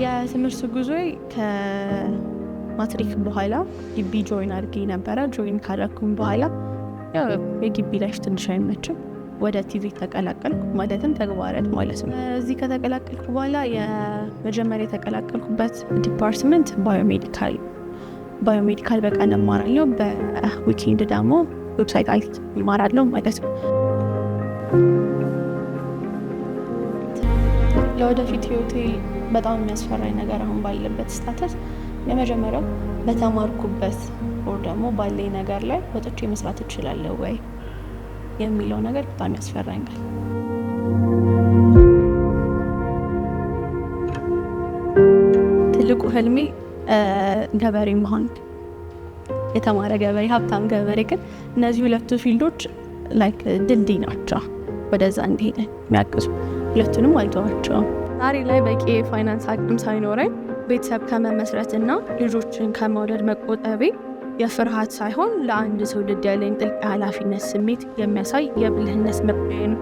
የትምህርት ጉዞዬ ከማትሪክ በኋላ ግቢ ጆይን አድርጌ ነበረ። ጆይን ካደረኩኝ በኋላ ያው የግቢ ላይፍ ትንሽ አይመችም። ወደ ቲቪ ተቀላቀልኩ፣ ማለትም ተግባራት ማለት ነው። እዚህ ከተቀላቀልኩ በኋላ የመጀመሪያ የተቀላቀልኩበት ዲፓርትመንት ባዮሜዲካል በቀን እማራለሁ፣ በዊኬንድ ደግሞ ዌብሳይት አይት እማራለሁ ማለት ነው። ለወደፊት ህይወቴ በጣም የሚያስፈራኝ ነገር አሁን ባለበት ስታተስ የመጀመሪያው በተማርኩበት ወር ደግሞ ባለኝ ነገር ላይ ወጥቼ መስራት እችላለሁ ወይ የሚለው ነገር በጣም ያስፈራኛል። ትልቁ ህልሜ ገበሬ መሆን፣ የተማረ ገበሬ፣ ሀብታም ገበሬ። ግን እነዚህ ሁለቱ ፊልዶች ላይክ ድልድይ ናቸው ወደዛ እንዲሄድ የሚያግዙ። ሁለቱንም አልተዋቸውም። ዛሬ ላይ በቂ የፋይናንስ አቅም ሳይኖረኝ ቤተሰብ ከመመስረትና ልጆችን ከመውለድ መቆጠቤ የፍርሃት ሳይሆን ለአንድ ትውልድ ያለኝ ጥልቅ ኃላፊነት ስሜት የሚያሳይ የብልህነት መርሆዬ ነው።